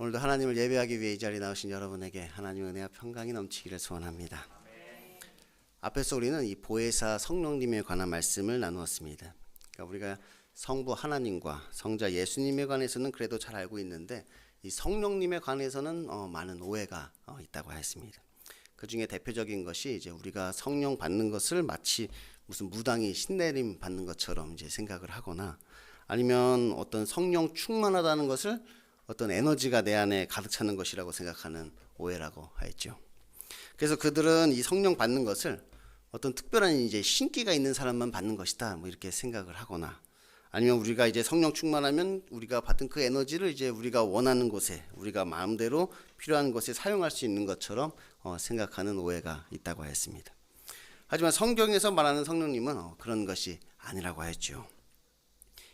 오늘도 하나님을 예배하기 위해 이 자리에 나오신 여러분에게 하나님의 은혜와 평강이 넘치기를 소원합니다. 앞에서 우리는 이 보혜사 성령님에 관한 말씀을 나누었습니다. 그러니까 우리가 성부 하나님과 성자 예수님에 관해서는 그래도 잘 알고 있는데 이 성령님에 관해서는 많은 오해가 있다고 했습니다. 그 중에 대표적인 것이 이제 우리가 성령 받는 것을 마치 무슨 무당이 신내림 받는 것처럼 이제 생각을 하거나 아니면 어떤 성령 충만하다는 것을 어떤 에너지가 내 안에 가득 차는 것이라고 생각하는 오해라고 했죠. 그래서 그들은 이 성령 받는 것을 어떤 특별한 이제 신기가 있는 사람만 받는 것이다, 뭐 이렇게 생각을 하거나 아니면 우리가 이제 성령 충만하면 우리가 받은 그 에너지를 이제 우리가 원하는 곳에 우리가 마음대로 필요한 곳에 사용할 수 있는 것처럼 생각하는 오해가 있다고 했습니다. 하지만 성경에서 말하는 성령님은 그런 것이 아니라고 했죠.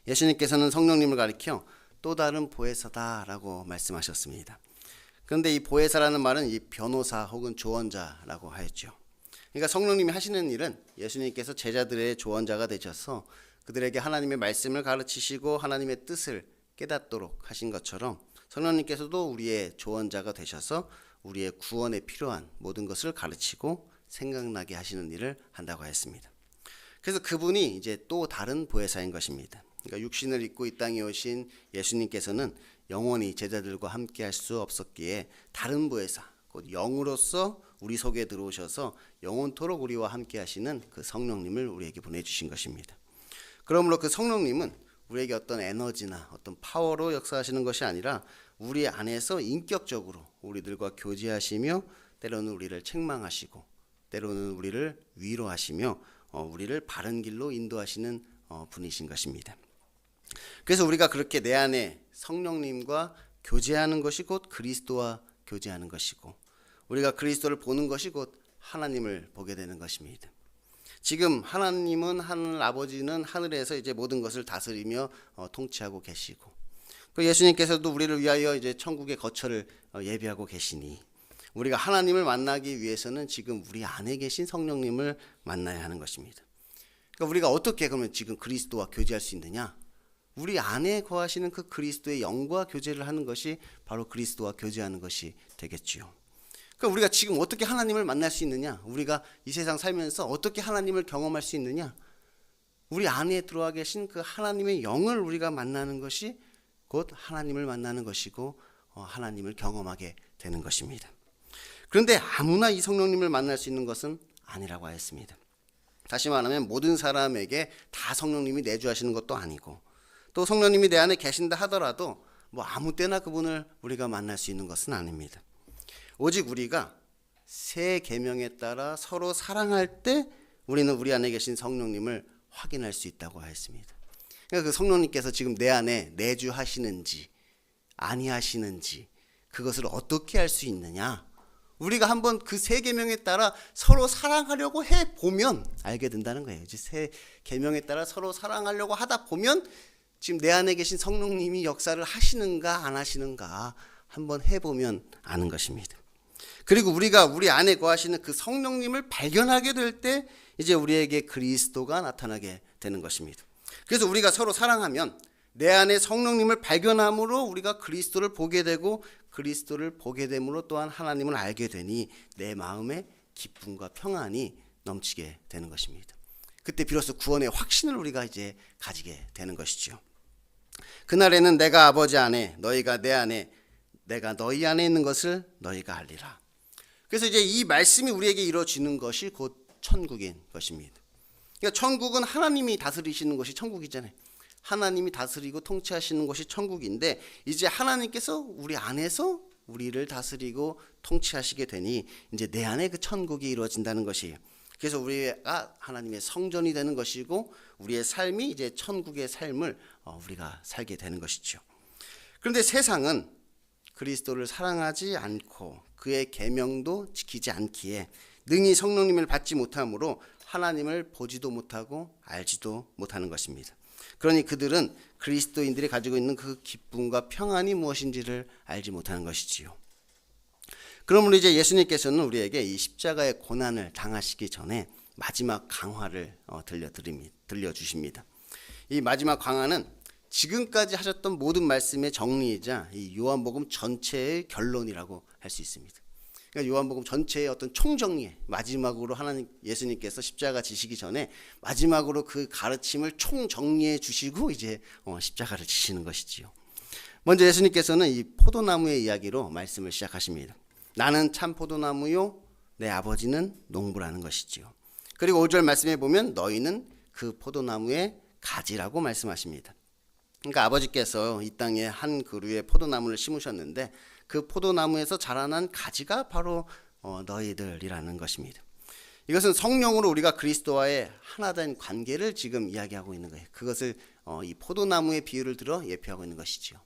예수님께서는 성령님을 가리켜 또 다른 보혜사다라고 말씀하셨습니다. 그런데 이 보혜사라는 말은 이 변호사 혹은 조언자라고 하였죠. 그러니까 성령님이 하시는 일은 예수님께서 제자들의 조언자가 되셔서 그들에게 하나님의 말씀을 가르치시고 하나님의 뜻을 깨닫도록 하신 것처럼 성령님께서도 우리의 조언자가 되셔서 우리의 구원에 필요한 모든 것을 가르치고 생각나게 하시는 일을 한다고 했습니다. 그래서 그분이 이제 또 다른 보혜사인 것입니다. 그러니까 육신을 입고 이 땅에 오신 예수님께서는 영원히 제자들과 함께 할 수 없었기에 다른 보혜사, 곧 영으로서 우리 속에 들어오셔서 영원토록 우리와 함께 하시는 그 성령님을 우리에게 보내주신 것입니다. 그러므로 그 성령님은 우리에게 어떤 에너지나 어떤 파워로 역사하시는 것이 아니라 우리 안에서 인격적으로 우리들과 교제하시며 때로는 우리를 책망하시고 때로는 우리를 위로하시며 우리를 바른 길로 인도하시는 분이신 것입니다. 그래서 우리가 그렇게 내 안에 성령님과 교제하는 것이 곧 그리스도와 교제하는 것이고 우리가 그리스도를 보는 것이 곧 하나님을 보게 되는 것입니다. 지금 하나님은 하늘 아버지는 하늘에서 이제 모든 것을 다스리며 통치하고 계시고 그 예수님께서도 우리를 위하여 이제 천국의 거처를 예비하고 계시니 우리가 하나님을 만나기 위해서는 지금 우리 안에 계신 성령님을 만나야 하는 것입니다. 그러니까 우리가 어떻게 그러면 지금 그리스도와 교제할 수 있느냐? 우리 안에 거하시는 그 그리스도의 영과 교제를 하는 것이 바로 그리스도와 교제하는 것이 되겠지요. 그러니까 우리가 지금 어떻게 하나님을 만날 수 있느냐? 우리가 이 세상 살면서 어떻게 하나님을 경험할 수 있느냐? 우리 안에 들어와 계신 그 하나님의 영을 우리가 만나는 것이 곧 하나님을 만나는 것이고 하나님을 경험하게 되는 것입니다. 그런데 아무나 이 성령님을 만날 수 있는 것은 아니라고 하였습니다. 다시 말하면 모든 사람에게 다 성령님이 내주하시는 것도 아니고 또 성령님이 내 안에 계신다 하더라도 뭐 아무 때나 그분을 우리가 만날 수 있는 것은 아닙니다. 오직 우리가 새 계명에 따라 서로 사랑할 때 우리는 우리 안에 계신 성령님을 확인할 수 있다고 하였습니다. 그러니까 그 성령님께서 지금 내 안에 내주하시는지 아니하시는지 그것을 어떻게 할 수 있느냐? 우리가 한번 그 새 계명에 따라 서로 사랑하려고 해 보면 알게 된다는 거예요. 이제 새 계명에 따라 서로 사랑하려고 하다 보면 지금 내 안에 계신 성령님이 역사를 하시는가 안 하시는가 한번 해보면 아는 것입니다. 그리고 우리가 우리 안에 거하시는 그 성령님을 발견하게 될 때 이제 우리에게 그리스도가 나타나게 되는 것입니다. 그래서 우리가 서로 사랑하면 내 안에 성령님을 발견함으로 우리가 그리스도를 보게 되고 그리스도를 보게 됨으로 또한 하나님을 알게 되니 내 마음에 기쁨과 평안이 넘치게 되는 것입니다. 그때 비로소 구원의 확신을 우리가 이제 가지게 되는 것이죠. 그날에는 내가 아버지 안에 너희가 내 안에 내가 너희 안에 있는 것을 너희가 알리라. 그래서 이제 이 말씀이 우리에게 이루어지는 것이 곧 천국인 것입니다. 그러니까 천국은 하나님이 다스리시는 것이 천국이잖아요. 하나님이 다스리고 통치하시는 것이 천국인데 이제 하나님께서 우리 안에서 우리를 다스리고 통치하시게 되니 이제 내 안에 그 천국이 이루어진다는 것이에요. 그래서 우리가 하나님의 성전이 되는 것이고 우리의 삶이 이제 천국의 삶을 우리가 살게 되는 것이죠. 그런데 세상은 그리스도를 사랑하지 않고 그의 계명도 지키지 않기에 능히 성령님을 받지 못하므로 하나님을 보지도 못하고 알지도 못하는 것입니다. 그러니 그들은 그리스도인들이 가지고 있는 그 기쁨과 평안이 무엇인지를 알지 못하는 것이지요. 그러므로 이제 예수님께서는 우리에게 이 십자가의 고난을 당하시기 전에 마지막 강화를 들려주십니다. 이 마지막 강화는 지금까지 하셨던 모든 말씀의 정리이자 이 요한복음 전체의 결론이라고 할 수 있습니다. 그러니까 요한복음 전체의 어떤 총정리, 마지막으로 하나님 예수님께서 십자가 지시기 전에 마지막으로 그 가르침을 총정리해 주시고 이제 십자가를 지시는 것이지요. 먼저 예수님께서는 이 포도나무의 이야기로 말씀을 시작하십니다. 나는 참 포도나무요 내 아버지는 농부라는 것이지요. 그리고 5절 말씀에 보면 너희는 그 포도나무의 가지라고 말씀하십니다. 그러니까 아버지께서 이 땅에 한 그루의 포도나무를 심으셨는데 그 포도나무에서 자라난 가지가 바로 너희들이라는 것입니다. 이것은 성령으로 우리가 그리스도와의 하나된 관계를 지금 이야기하고 있는 거예요. 그것을 이 포도나무의 비유를 들어 예표하고 있는 것이죠.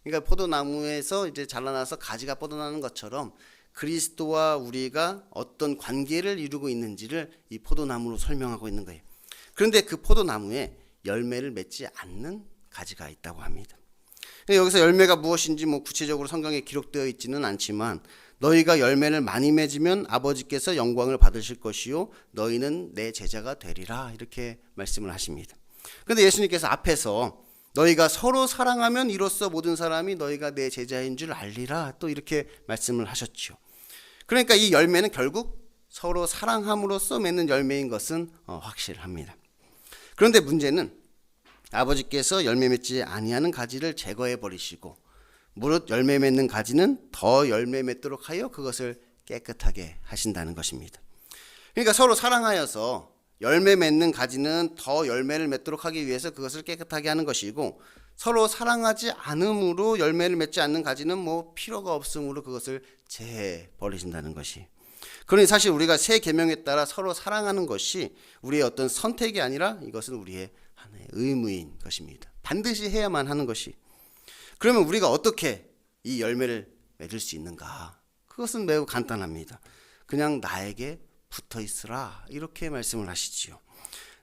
그러니까 포도나무에서 이제 자라나서 가지가 뻗어나는 것처럼 그리스도와 우리가 어떤 관계를 이루고 있는지를 이 포도나무로 설명하고 있는 거예요. 그런데 그 포도나무에 열매를 맺지 않는 가지가 있다고 합니다. 여기서 열매가 무엇인지 구체적으로 성경에 기록되어 있지는 않지만 너희가 열매를 많이 맺으면 아버지께서 영광을 받으실 것이요 너희는 내 제자가 되리라 이렇게 말씀을 하십니다. 그런데 예수님께서 앞에서 너희가 서로 사랑하면 이로써 모든 사람이 너희가 내 제자인 줄 알리라 또 이렇게 말씀을 하셨죠. 그러니까 이 열매는 결국 서로 사랑함으로써 맺는 열매인 것은 확실합니다. 그런데 문제는 아버지께서 열매 맺지 아니하는 가지를 제거해 버리시고 무릇 열매 맺는 가지는 더 열매 맺도록 하여 그것을 깨끗하게 하신다는 것입니다. 그러니까 서로 사랑하여서 열매 맺는 가지는 더 열매를 맺도록 하기 위해서 그것을 깨끗하게 하는 것이고 서로 사랑하지 않음으로 열매를 맺지 않는 가지는 필요가 없음으로 그것을 제해 버리신다는 것이. 그러니 사실 우리가 새 계명에 따라 서로 사랑하는 것이 우리의 어떤 선택이 아니라 이것은 우리의 하나의 의무인 것입니다. 반드시 해야만 하는 것이. 그러면 우리가 어떻게 이 열매를 맺을 수 있는가? 그것은 매우 간단합니다. 그냥 나에게 붙어 있으라 이렇게 말씀을 하시지요.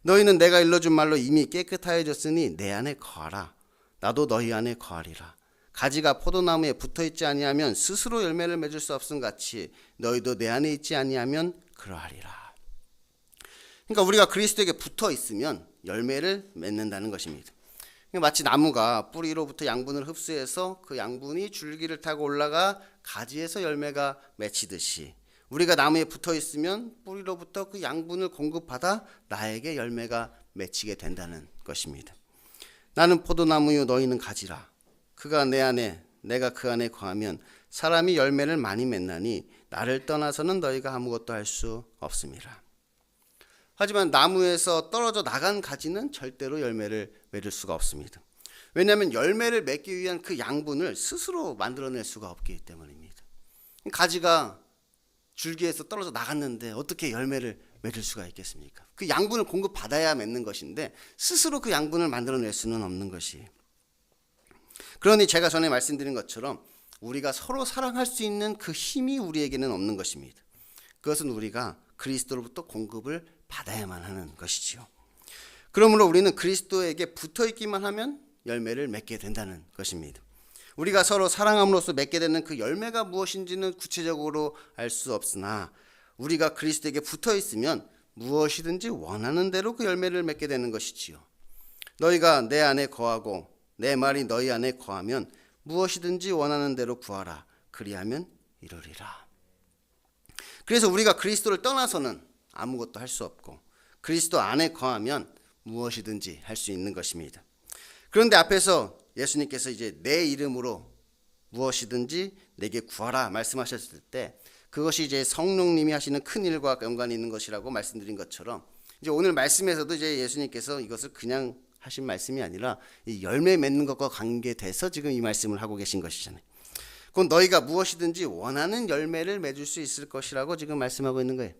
너희는 내가 일러준 말로 이미 깨끗하여졌으니 내 안에 거하라. 나도 너희 안에 거하리라. 가지가 포도나무에 붙어 있지 아니하면 스스로 열매를 맺을 수 없음 같이 너희도 내 안에 있지 아니하면 그러하리라. 그러니까 우리가 그리스도에게 붙어 있으면 열매를 맺는다는 것입니다. 마치 나무가 뿌리로부터 양분을 흡수해서 그 양분이 줄기를 타고 올라가 가지에서 열매가 맺히듯이 우리가 나무에 붙어 있으면 뿌리로부터 그 양분을 공급받아 나에게 열매가 맺히게 된다는 것입니다. 나는 포도나무요 너희는 가지라. 그가 내 안에 내가 그 안에 거하면 사람이 열매를 많이 맺나니 나를 떠나서는 너희가 아무것도 할 수 없음이라. 하지만 나무에서 떨어져 나간 가지는 절대로 열매를 맺을 수가 없습니다. 왜냐하면 열매를 맺기 위한 그 양분을 스스로 만들어낼 수가 없기 때문입니다. 가지가 줄기에서 떨어져 나갔는데 어떻게 열매를 맺을 수가 있겠습니까? 그 양분을 공급받아야 맺는 것인데 스스로 그 양분을 만들어낼 수는 없는 것이. 그러니 제가 전에 말씀드린 것처럼 우리가 서로 사랑할 수 있는 그 힘이 우리에게는 없는 것입니다. 그것은 우리가 그리스도로부터 공급을 받아야만 하는 것이지요. 그러므로 우리는 그리스도에게 붙어 있기만 하면 열매를 맺게 된다는 것입니다. 우리가 서로 사랑함으로써 맺게 되는 그 열매가 무엇인지는 구체적으로 알 수 없으나 우리가 그리스도에게 붙어 있으면 무엇이든지 원하는 대로 그 열매를 맺게 되는 것이지요. 너희가 내 안에 거하고 내 말이 너희 안에 거하면 무엇이든지 원하는 대로 구하라. 그리하면 이루리라. 그래서 우리가 그리스도를 떠나서는 아무것도 할 수 없고 그리스도 안에 거하면 무엇이든지 할 수 있는 것입니다. 그런데 앞에서 예수님께서 이제 내 이름으로 무엇이든지 내게 구하라 말씀하셨을 때 그것이 이제 성령님이 하시는 큰 일과 연관이 있는 것이라고 말씀드린 것처럼 이제 오늘 말씀에서도 이제 예수님께서 이것을 그냥 하신 말씀이 아니라 이 열매 맺는 것과 관계돼서 지금 이 말씀을 하고 계신 것이잖아요. 그건 너희가 무엇이든지 원하는 열매를 맺을 수 있을 것이라고 지금 말씀하고 있는 거예요.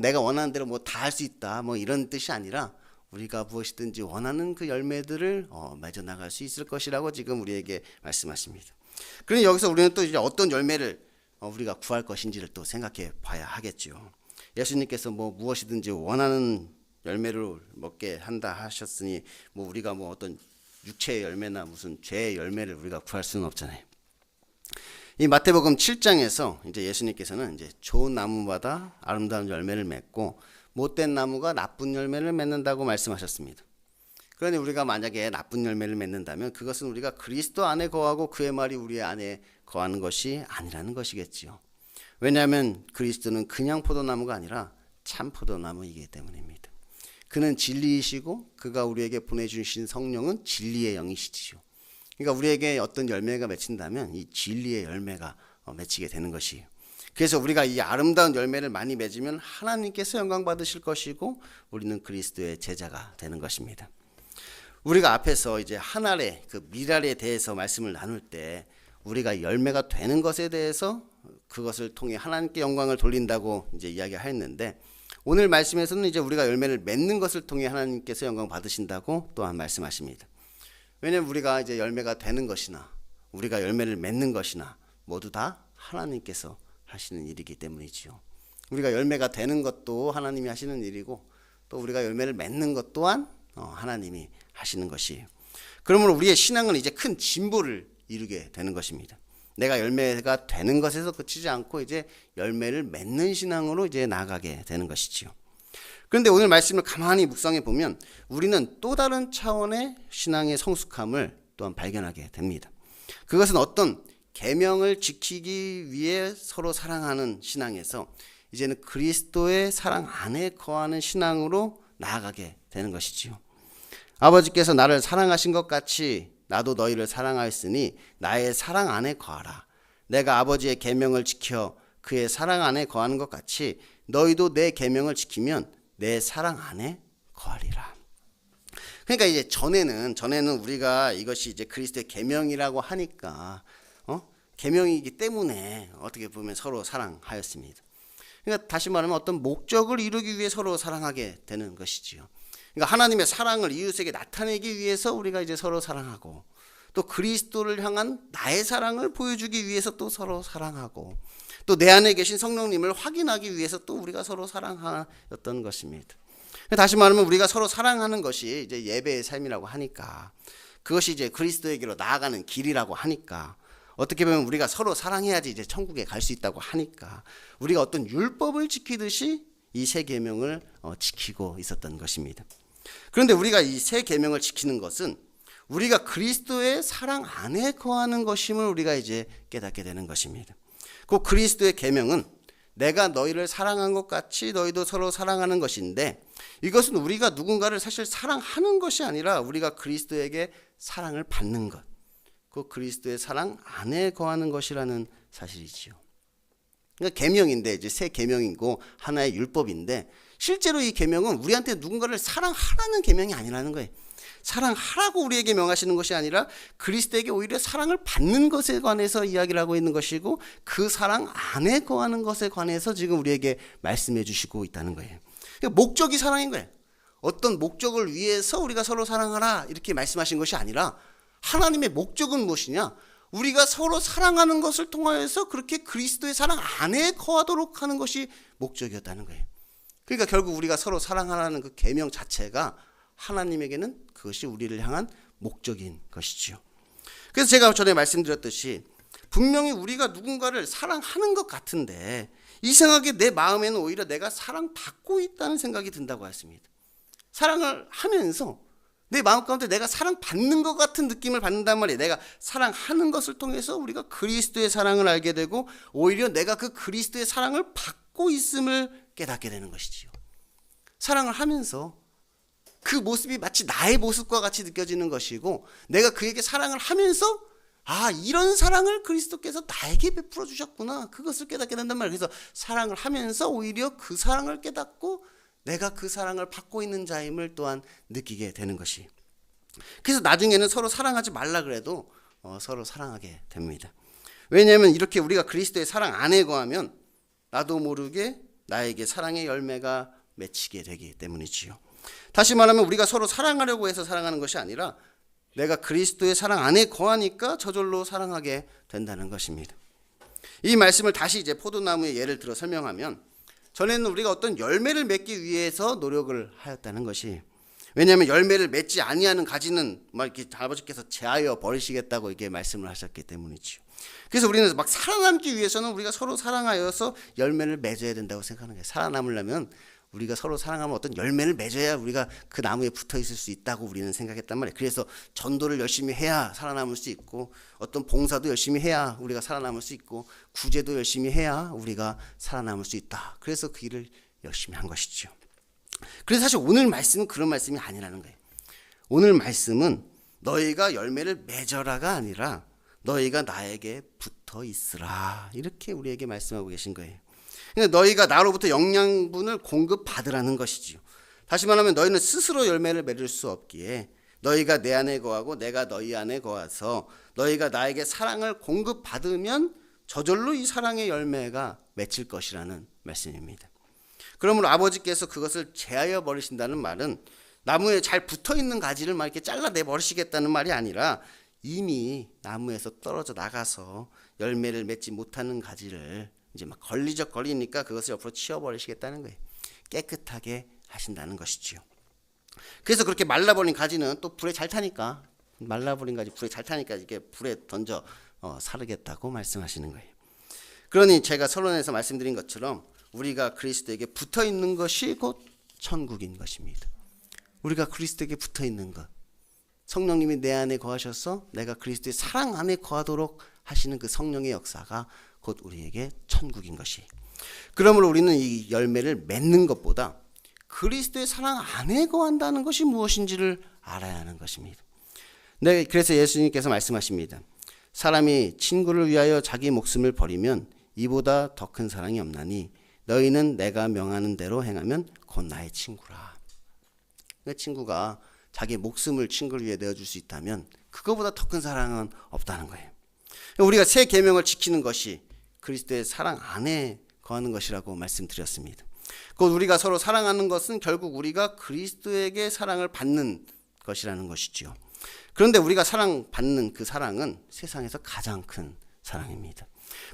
내가 원하는 대로 다 할 수 있다 이런 뜻이 아니라 우리가 무엇이든지 원하는 그 열매들을 맺어 나갈 수 있을 것이라고 지금 우리에게 말씀하십니다. 그러니 여기서 우리는 또 이제 어떤 열매를 우리가 구할 것인지를 또 생각해 봐야 하겠죠. 예수님께서 무엇이든지 원하는 열매를 먹게 한다 하셨으니 우리가 어떤 육체의 열매나 무슨 죄의 열매를 우리가 구할 수는 없잖아요. 이 마태복음 7장에서 이제 예수님께서는 이제 좋은 나무마다 아름다운 열매를 맺고 못된 나무가 나쁜 열매를 맺는다고 말씀하셨습니다. 그러니 우리가 만약에 나쁜 열매를 맺는다면 그것은 우리가 그리스도 안에 거하고 그의 말이 우리 안에 거하는 것이 아니라는 것이겠지요. 왜냐하면 그리스도는 그냥 포도나무가 아니라 참 포도나무이기 때문입니다. 그는 진리이시고 그가 우리에게 보내주신 성령은 진리의 영이시지요. 그러니까 우리에게 어떤 열매가 맺힌다면 이 진리의 열매가 맺히게 되는 것이에요. 그래서 우리가 이 아름다운 열매를 많이 맺으면 하나님께서 영광 받으실 것이고 우리는 그리스도의 제자가 되는 것입니다. 우리가 앞에서 이제 한 알의 그 밀알에 대해서 말씀을 나눌 때 우리가 열매가 되는 것에 대해서 그것을 통해 하나님께 영광을 돌린다고 이제 이야기하였는데, 오늘 말씀에서는 이제 우리가 열매를 맺는 것을 통해 하나님께서 영광 받으신다고 또한 말씀하십니다. 왜냐하면 우리가 이제 열매가 되는 것이나 우리가 열매를 맺는 것이나 모두 다 하나님께서 하시는 일이기 때문이지요. 우리가 열매가 되는 것도 하나님이 하시는 일이고 또 우리가 열매를 맺는 것 또한 하나님이 하시는 것이에요. 그러므로 우리의 신앙은 이제 큰 진보를 이루게 되는 것입니다. 내가 열매가 되는 것에서 그치지 않고 이제 열매를 맺는 신앙으로 이제 나아가게 되는 것이지요. 그런데 오늘 말씀을 가만히 묵상해 보면 우리는 또 다른 차원의 신앙의 성숙함을 또한 발견하게 됩니다. 그것은 어떤 계명을 지키기 위해 서로 사랑하는 신앙에서 이제는 그리스도의 사랑 안에 거하는 신앙으로 나아가게 되는 것이지요. 아버지께서 나를 사랑하신 것 같이 나도 너희를 사랑하였으니 나의 사랑 안에 거하라. 내가 아버지의 계명을 지켜 그의 사랑 안에 거하는 것 같이 너희도 내 계명을 지키면 내 사랑 안에 거하리라. 그러니까 이제 전에는 우리가 이것이 이제 그리스도의 계명이라고 하니까 계명이기 때문에 어떻게 보면 서로 사랑하였습니다. 그러니까 다시 말하면 어떤 목적을 이루기 위해 서로 사랑하게 되는 것이지요. 그러니까 하나님의 사랑을 이웃에게 나타내기 위해서 우리가 이제 서로 사랑하고, 또 그리스도를 향한 나의 사랑을 보여주기 위해서 또 서로 사랑하고, 또 내 안에 계신 성령님을 확인하기 위해서 또 우리가 서로 사랑하였던 것입니다. 다시 말하면 우리가 서로 사랑하는 것이 이제 예배의 삶이라고 하니까, 그것이 이제 그리스도에게로 나아가는 길이라고 하니까, 어떻게 보면 우리가 서로 사랑해야지 이제 천국에 갈 수 있다고 하니까 우리가 어떤 율법을 지키듯이 이 세 계명을 지키고 있었던 것입니다. 그런데 우리가 이 세 계명을 지키는 것은 우리가 그리스도의 사랑 안에 거하는 것임을 우리가 이제 깨닫게 되는 것입니다. 그 그리스도의 계명은 내가 너희를 사랑한 것 같이 너희도 서로 사랑하는 것인데, 이것은 우리가 누군가를 사실 사랑하는 것이 아니라 우리가 그리스도에게 사랑을 받는 것, 그 그리스도의 사랑 안에 거하는 것이라는 사실이지요. 그러니까 계명인데 이제 새 계명이고 하나의 율법인데, 실제로 이 계명은 우리한테 누군가를 사랑하라는 계명이 아니라는 거예요. 사랑하라고 우리에게 명하시는 것이 아니라 그리스도에게 오히려 사랑을 받는 것에 관해서 이야기를 하고 있는 것이고, 그 사랑 안에 거하는 것에 관해서 지금 우리에게 말씀해 주시고 있다는 거예요. 그러니까 목적이 사랑인 거예요. 어떤 목적을 위해서 우리가 서로 사랑하라 이렇게 말씀하신 것이 아니라, 하나님의 목적은 무엇이냐? 우리가 서로 사랑하는 것을 통하여서 그렇게 그리스도의 사랑 안에 거하도록 하는 것이 목적이었다는 거예요. 그러니까 결국 우리가 서로 사랑하라는 그 계명 자체가 하나님에게는 그것이 우리를 향한 목적인 것이지요. 그래서 제가 전에 말씀드렸듯이 분명히 우리가 누군가를 사랑하는 것 같은데 이상하게 내 마음에는 오히려 내가 사랑받고 있다는 생각이 든다고 했습니다. 사랑을 하면서 내 마음 가운데 내가 사랑받는 것 같은 느낌을 받는단 말이에요. 내가 사랑하는 것을 통해서 우리가 그리스도의 사랑을 알게 되고 오히려 내가 그 그리스도의 사랑을 받고 있음을 깨닫게 되는 것이지요. 사랑을 하면서 그 모습이 마치 나의 모습과 같이 느껴지는 것이고, 내가 그에게 사랑을 하면서 이런 사랑을 그리스도께서 나에게 베풀어 주셨구나, 그것을 깨닫게 된단 말이에요. 그래서 사랑을 하면서 오히려 그 사랑을 깨닫고 내가 그 사랑을 받고 있는 자임을 또한 느끼게 되는 것이. 그래서 나중에는 서로 사랑하지 말라 그래도 서로 사랑하게 됩니다. 왜냐하면 이렇게 우리가 그리스도의 사랑 안에 거하면 나도 모르게 나에게 사랑의 열매가 맺히게 되기 때문이지요. 다시 말하면 우리가 서로 사랑하려고 해서 사랑하는 것이 아니라 내가 그리스도의 사랑 안에 거하니까 저절로 사랑하게 된다는 것입니다. 이 말씀을 다시 이제 포도나무의 예를 들어 설명하면, 전에는 우리가 어떤 열매를 맺기 위해서 노력을 하였다는 것이, 왜냐하면 열매를 맺지 아니하는 가지는 막 이렇게 아버지께서 제하여 버리시겠다고 이렇게 말씀을 하셨기 때문이죠. 그래서 우리는 막 살아남기 위해서는 우리가 서로 사랑하여서 열매를 맺어야 된다고 생각하는 거예요. 살아남으려면 우리가 서로 사랑하면 어떤 열매를 맺어야 우리가 그 나무에 붙어 있을 수 있다고 우리는 생각했단 말이에요. 그래서 전도를 열심히 해야 살아남을 수 있고, 어떤 봉사도 열심히 해야 우리가 살아남을 수 있고, 구제도 열심히 해야 우리가 살아남을 수 있다. 그래서 그 일을 열심히 한 것이죠. 그래서 사실 오늘 말씀은 그런 말씀이 아니라는 거예요. 오늘 말씀은 너희가 열매를 맺어라가 아니라 너희가 나에게 붙어 있으라, 이렇게 우리에게 말씀하고 계신 거예요. 그러니까 너희가 나로부터 영양분을 공급받으라는 것이지요. 다시 말하면 너희는 스스로 열매를 맺을 수 없기에 너희가 내 안에 거하고 내가 너희 안에 거하서 너희가 나에게 사랑을 공급받으면 저절로 이 사랑의 열매가 맺힐 것이라는 말씀입니다. 그러므로 아버지께서 그것을 제하여 버리신다는 말은 나무에 잘 붙어있는 가지를 막 이렇게 잘라내 버리시겠다는 말이 아니라 이미 나무에서 떨어져 나가서 열매를 맺지 못하는 가지를 이제 막 걸리적거리니까 그것을 옆으로 치워버리시겠다는 거예요. 깨끗하게 하신다는 것이지요. 그래서 그렇게 말라버린 가지는 또 불에 잘 타니까, 말라버린 가지 불에 잘 타니까 이렇게 불에 던져 사르겠다고 말씀하시는 거예요. 그러니 제가 서론에서 말씀드린 것처럼 우리가 그리스도에게 붙어 있는 것이 곧 천국인 것입니다. 우리가 그리스도에게 붙어 있는 것, 성령님이 내 안에 거하셔서 내가 그리스도의 사랑 안에 거하도록 하시는 그 성령의 역사가 곧 우리에게 천국인 것이. 그러므로 우리는 이 열매를 맺는 것보다 그리스도의 사랑 안에 거한다는 것이 무엇인지를 알아야 하는 것입니다. 네, 그래서 예수님께서 말씀하십니다. 사람이 친구를 위하여 자기 목숨을 버리면 이보다 더 큰 사랑이 없나니 너희는 내가 명하는 대로 행하면 곧 나의 친구라. 그 친구가 자기 목숨을 친구를 위해 내어줄 수 있다면 그거보다 더 큰 사랑은 없다는 거예요. 우리가 새 계명을 지키는 것이 그리스도의 사랑 안에 거하는 것이라고 말씀드렸습니다. 곧 우리가 서로 사랑하는 것은 결국 우리가 그리스도에게 사랑을 받는 것이라는 것이지요. 그런데 우리가 사랑받는 그 사랑은 세상에서 가장 큰 사랑입니다.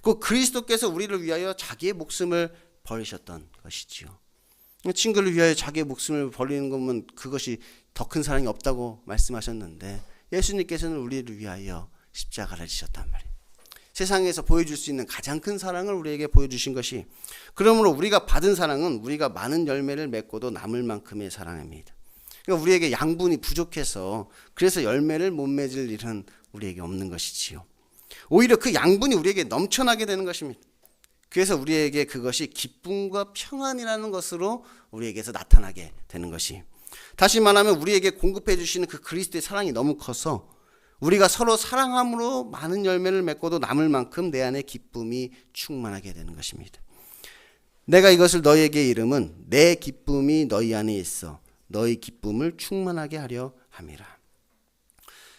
곧 그리스도께서 우리를 위하여 자기의 목숨을 버리셨던 것이지요. 친구를 위하여 자기의 목숨을 버리는 거면 그것이 더 큰 사랑이 없다고 말씀하셨는데 예수님께서는 우리를 위하여 십자가를 지셨단 말이에요. 세상에서 보여줄 수 있는 가장 큰 사랑을 우리에게 보여주신 것이, 그러므로 우리가 받은 사랑은 우리가 많은 열매를 맺고도 남을 만큼의 사랑입니다. 그러니까 우리에게 양분이 부족해서 그래서 열매를 못 맺을 일은 우리에게 없는 것이지요. 오히려 그 양분이 우리에게 넘쳐나게 되는 것입니다. 그래서 우리에게 그것이 기쁨과 평안이라는 것으로 우리에게서 나타나게 되는 것이, 다시 말하면 우리에게 공급해 주시는 그 그리스도의 사랑이 너무 커서 우리가 서로 사랑함으로 많은 열매를 맺고도 남을 만큼 내 안에 기쁨이 충만하게 되는 것입니다. 내가 이것을 너희에게 이름은 내 기쁨이 너희 안에 있어 너희 기쁨을 충만하게 하려 함이라.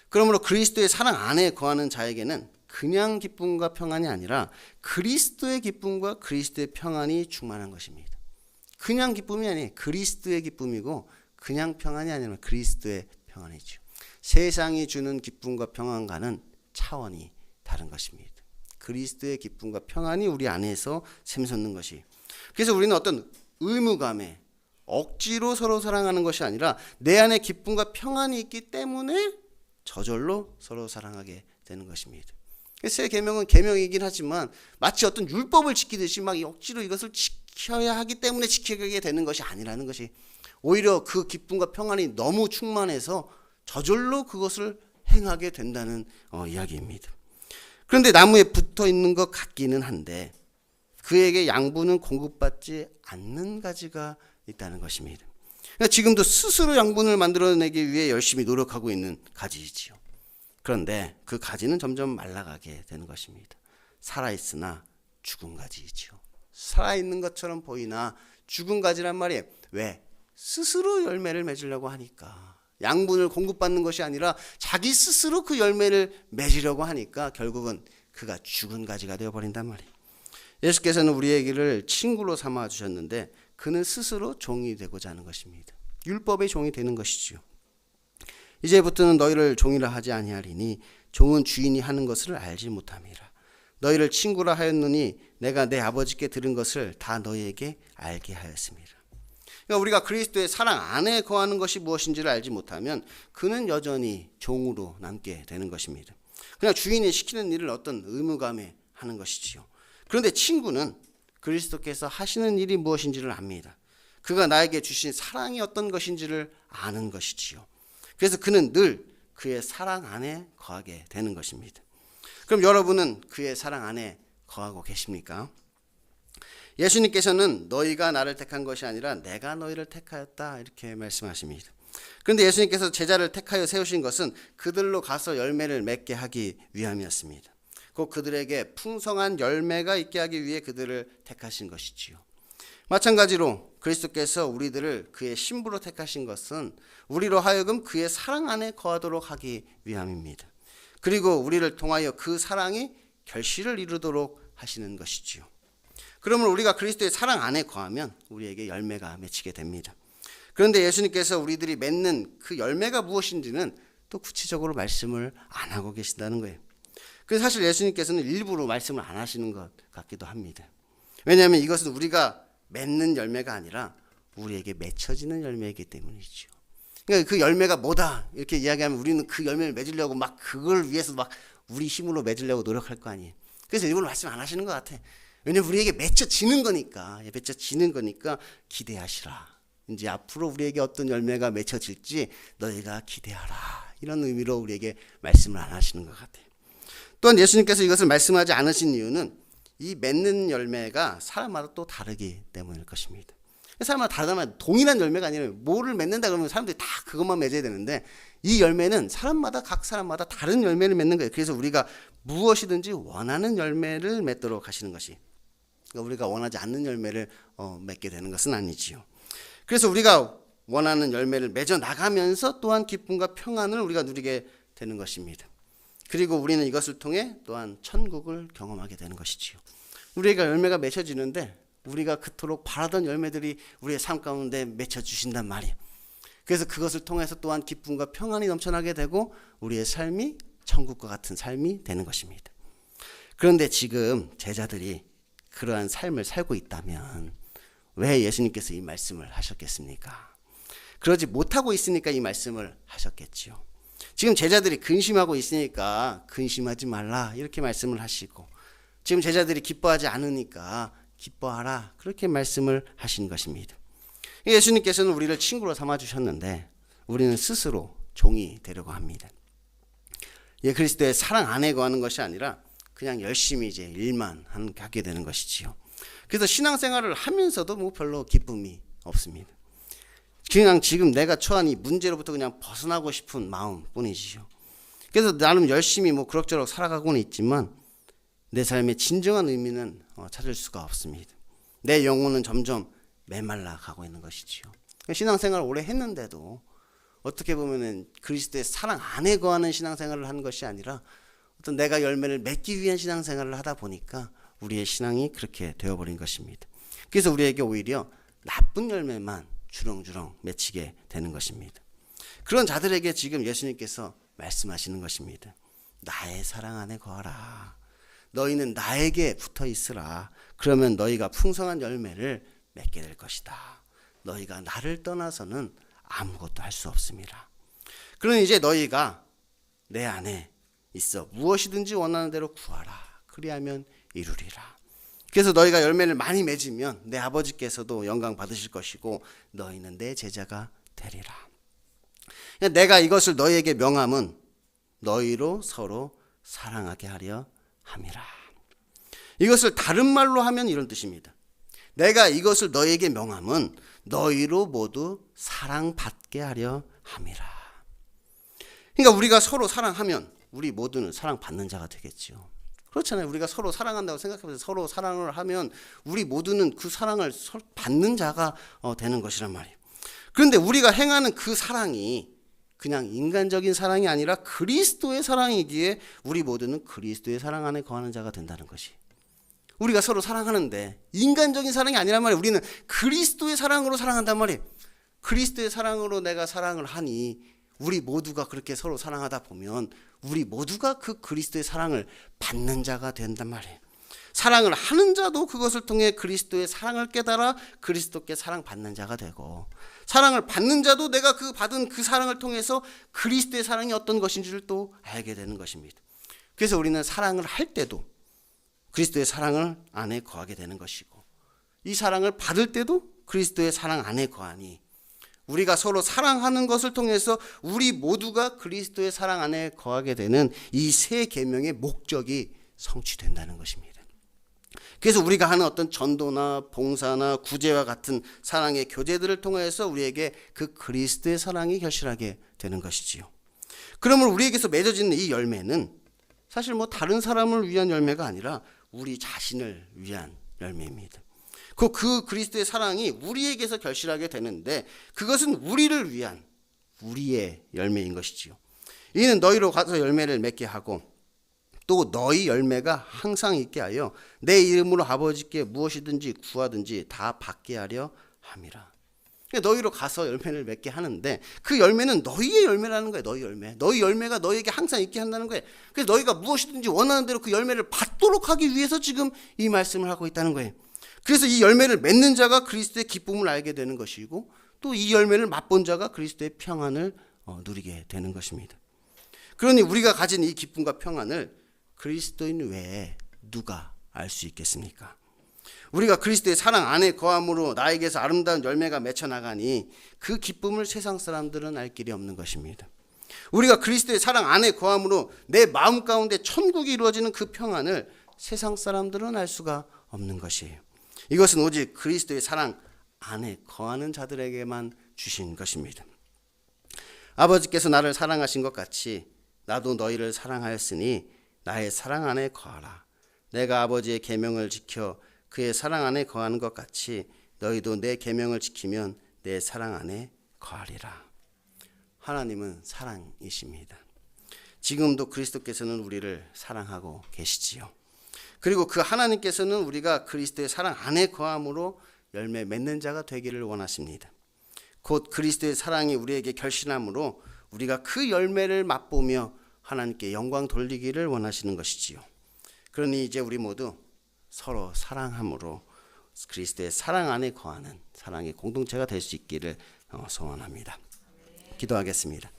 그러므로 그리스도의 사랑 안에 거하는 자에게는 그냥 기쁨과 평안이 아니라 그리스도의 기쁨과 그리스도의 평안이 충만한 것입니다. 그냥 기쁨이 아니에요. 그리스도의 기쁨이고, 그냥 평안이 아니라 그리스도의 평안이죠. 세상이 주는 기쁨과 평안과는 차원이 다른 것입니다. 그리스도의 기쁨과 평안이 우리 안에서 샘솟는 것이. 그래서 우리는 어떤 의무감에 억지로 서로 사랑하는 것이 아니라 내 안에 기쁨과 평안이 있기 때문에 저절로 서로 사랑하게 되는 것입니다. 새 계명은 계명이긴 하지만 마치 어떤 율법을 지키듯이 막 억지로 이것을 지켜야 하기 때문에 지키게 되는 것이 아니라는 것이, 오히려 그 기쁨과 평안이 너무 충만해서 저절로 그것을 행하게 된다는 이야기입니다. 그런데 나무에 붙어 있는 것 같기는 한데 그에게 양분은 공급받지 않는 가지가 있다는 것입니다. 그러니까 지금도 스스로 양분을 만들어내기 위해 열심히 노력하고 있는 가지이지요. 그런데 그 가지는 점점 말라가게 되는 것입니다. 살아있으나 죽은 가지이지요. 살아있는 것처럼 보이나 죽은 가지란 말이에요. 왜? 스스로 열매를 맺으려고 하니까. 양분을 공급받는 것이 아니라 자기 스스로 그 열매를 맺으려고 하니까 결국은 그가 죽은 가지가 되어버린단 말이에요. 예수께서는 우리에게를 친구로 삼아 주셨는데 그는 스스로 종이 되고자 하는 것입니다. 율법의 종이 되는 것이지요. 이제부터는 너희를 종이라 하지 아니하리니 종은 주인이 하는 것을 알지 못함이라. 너희를 친구라 하였느니 내가 내 아버지께 들은 것을 다 너희에게 알게 하였습니다. 그러니까 우리가 그리스도의 사랑 안에 거하는 것이 무엇인지를 알지 못하면 그는 여전히 종으로 남게 되는 것입니다. 그냥 주인이 시키는 일을 어떤 의무감에 하는 것이지요. 그런데 친구는 그리스도께서 하시는 일이 무엇인지를 압니다. 그가 나에게 주신 사랑이 어떤 것인지를 아는 것이지요. 그래서 그는 늘 그의 사랑 안에 거하게 되는 것입니다. 그럼 여러분은 그의 사랑 안에 거하고 계십니까? 예수님께서는 너희가 나를 택한 것이 아니라 내가 너희를 택하였다 이렇게 말씀하십니다. 그런데 예수님께서 제자를 택하여 세우신 것은 그들로 가서 열매를 맺게 하기 위함이었습니다. 곧 그들에게 풍성한 열매가 있게 하기 위해 그들을 택하신 것이지요. 마찬가지로 그리스도께서 우리들을 그의 신부로 택하신 것은 우리로 하여금 그의 사랑 안에 거하도록 하기 위함입니다. 그리고 우리를 통하여 그 사랑이 결실을 이루도록 하시는 것이지요. 그러면 우리가 그리스도의 사랑 안에 거하면 우리에게 열매가 맺히게 됩니다. 그런데 예수님께서 우리들이 맺는 그 열매가 무엇인지는 또 구체적으로 말씀을 안 하고 계신다는 거예요. 그래서 사실 예수님께서는 일부러 말씀을 안 하시는 것 같기도 합니다. 왜냐하면 이것은 우리가 맺는 열매가 아니라 우리에게 맺혀지는 열매이기 때문이죠. 그러니까 그 열매가 뭐다 이렇게 이야기하면 우리는 그 열매를 맺으려고 막 그걸 위해서 막 우리 힘으로 맺으려고 노력할 거 아니에요. 그래서 일부러 말씀 안 하시는 것 같아. 왜냐하면 우리에게 맺혀지는 거니까 기대하시라. 이제 앞으로 우리에게 어떤 열매가 맺혀질지 너희가 기대하라. 이런 의미로 우리에게 말씀을 안 하시는 것 같아요. 또한 예수님께서 이것을 말씀하지 않으신 이유는 이 맺는 열매가 사람마다 또 다르기 때문일 것입니다. 사람마다 다르다면 동일한 열매가 아니라 뭐를 맺는다 그러면 사람들이 다 그것만 맺어야 되는데 이 열매는 각 사람마다 다른 열매를 맺는 거예요. 그래서 우리가 무엇이든지 원하는 열매를 맺도록 하시는 것이, 그러니까 우리가 원하지 않는 열매를 맺게 되는 것은 아니지요. 그래서 우리가 원하는 열매를 맺어 나가면서 또한 기쁨과 평안을 우리가 누리게 되는 것입니다. 그리고 우리는 이것을 통해 또한 천국을 경험하게 되는 것이지요. 우리가 열매가 맺혀지는데 우리가 그토록 바라던 열매들이 우리의 삶 가운데 맺혀주신단 말이에요. 그래서 그것을 통해서 또한 기쁨과 평안이 넘쳐나게 되고 우리의 삶이 천국과 같은 삶이 되는 것입니다. 그런데 지금 제자들이 그러한 삶을 살고 있다면 왜 예수님께서 이 말씀을 하셨겠습니까? 그러지 못하고 있으니까 이 말씀을 하셨겠지요. 지금 제자들이 근심하고 있으니까 근심하지 말라 이렇게 말씀을 하시고, 지금 제자들이 기뻐하지 않으니까 기뻐하라 그렇게 말씀을 하신 것입니다. 예수님께서는 우리를 친구로 삼아주셨는데 우리는 스스로 종이 되려고 합니다. 그리스도의 사랑 안에 거하는 것이 아니라 그냥 열심히 이제 일만 하게 되는 것이지요. 그래서 신앙생활을 하면서도 뭐 별로 기쁨이 없습니다. 그냥 지금 내가 처한 이 문제로부터 그냥 벗어나고 싶은 마음뿐이지요. 그래서 나름 열심히 뭐 그럭저럭 살아가고는 있지만 내 삶의 진정한 의미는 찾을 수가 없습니다. 내 영혼은 점점 메말라 가고 있는 것이지요. 신앙생활을 오래 했는데도 어떻게 보면은 그리스도의 사랑 안에 거하는 신앙생활을 하는 것이 아니라 어떤 내가 열매를 맺기 위한 신앙생활을 하다 보니까 우리의 신앙이 그렇게 되어버린 것입니다. 그래서 우리에게 오히려 나쁜 열매만 주렁주렁 맺히게 되는 것입니다. 그런 자들에게 지금 예수님께서 말씀하시는 것입니다. 나의 사랑 안에 거하라. 너희는 나에게 붙어 있으라. 그러면 너희가 풍성한 열매를 맺게 될 것이다. 너희가 나를 떠나서는 아무것도 할 수 없습니다. 그러니 이제 너희가 내 안에 있어 무엇이든지 원하는 대로 구하라. 그리하면 이루리라. 그래서 너희가 열매를 많이 맺으면 내 아버지께서도 영광 받으실 것이고 너희는 내 제자가 되리라. 내가 이것을 너희에게 명함은 너희로 서로 사랑하게 하려 함이라. 이것을 다른 말로 하면 이런 뜻입니다. 내가 이것을 너희에게 명함은 너희로 모두 사랑받게 하려 함이라. 그러니까 우리가 서로 사랑하면 우리 모두는 사랑받는 자가 되겠죠. 그렇잖아요. 우리가 서로 사랑한다고 생각하면서 서로 사랑을 하면 우리 모두는 그 사랑을 받는 자가 되는 것이란 말이에요. 그런데 우리가 행하는 그 사랑이 그냥 인간적인 사랑이 아니라 그리스도의 사랑이기에 우리 모두는 그리스도의 사랑 안에 거하는 자가 된다는 것이. 우리가 서로 사랑하는데 인간적인 사랑이 아니란 말이에요. 우리는 그리스도의 사랑으로 사랑한단 말이에요. 그리스도의 사랑으로 내가 사랑을 하니 우리 모두가 그렇게 서로 사랑하다 보면 우리 모두가 그 그리스도의 사랑을 받는 자가 된단 말이에요. 사랑을 하는 자도 그것을 통해 그리스도의 사랑을 깨달아 그리스도께 사랑받는 자가 되고, 사랑을 받는 자도 내가 그 받은 그 사랑을 통해서 그리스도의 사랑이 어떤 것인지를 또 알게 되는 것입니다. 그래서 우리는 사랑을 할 때도 그리스도의 사랑을 안에 거하게 되는 것이고, 이 사랑을 받을 때도 그리스도의 사랑 안에 거하니 우리가 서로 사랑하는 것을 통해서 우리 모두가 그리스도의 사랑 안에 거하게 되는 이 새 계명의 목적이 성취된다는 것입니다. 그래서 우리가 하는 어떤 전도나 봉사나 구제와 같은 사랑의 교제들을 통해서 우리에게 그 그리스도의 사랑이 결실하게 되는 것이지요. 그러면 우리에게서 맺어지는 이 열매는 사실 다른 사람을 위한 열매가 아니라 우리 자신을 위한 열매입니다. 그 그리스도의 사랑이 우리에게서 결실하게 되는데 그것은 우리를 위한 우리의 열매인 것이지요. 이는 너희로 가서 열매를 맺게 하고 또 너희 열매가 항상 있게 하여 내 이름으로 아버지께 무엇이든지 구하든지 다 받게 하려 함이라. 너희로 가서 열매를 맺게 하는데 그 열매는 너희의 열매라는 거예요. 너희 열매. 너희 열매가 너희에게 항상 있게 한다는 거예요. 그래서 너희가 무엇이든지 원하는 대로 그 열매를 받도록 하기 위해서 지금 이 말씀을 하고 있다는 거예요. 그래서 이 열매를 맺는 자가 그리스도의 기쁨을 알게 되는 것이고 또 이 열매를 맛본 자가 그리스도의 평안을 누리게 되는 것입니다. 그러니 우리가 가진 이 기쁨과 평안을 그리스도인 외에 누가 알 수 있겠습니까? 우리가 그리스도의 사랑 안에 거함으로 나에게서 아름다운 열매가 맺혀나가니 그 기쁨을 세상 사람들은 알 길이 없는 것입니다. 우리가 그리스도의 사랑 안에 거함으로 내 마음 가운데 천국이 이루어지는 그 평안을 세상 사람들은 알 수가 없는 것이에요. 이것은 오직 그리스도의 사랑 안에 거하는 자들에게만 주신 것입니다. 아버지께서 나를 사랑하신 것 같이 나도 너희를 사랑하였으니 나의 사랑 안에 거하라. 내가 아버지의 계명을 지켜 그의 사랑 안에 거하는 것 같이 너희도 내 계명을 지키면 내 사랑 안에 거하리라. 하나님은 사랑이십니다. 지금도 그리스도께서는 우리를 사랑하고 계시지요. 그리고 그 하나님께서는 우리가 그리스도의 사랑 안에 거함으로 열매 맺는 자가 되기를 원하십니다. 곧 그리스도의 사랑이 우리에게 결신함으로 우리가 그 열매를 맛보며 하나님께 영광 돌리기를 원하시는 것이지요. 그러니 이제 우리 모두 서로 사랑함으로 그리스도의 사랑 안에 거하는 사랑의 공동체가 될 수 있기를 소원합니다. 기도하겠습니다.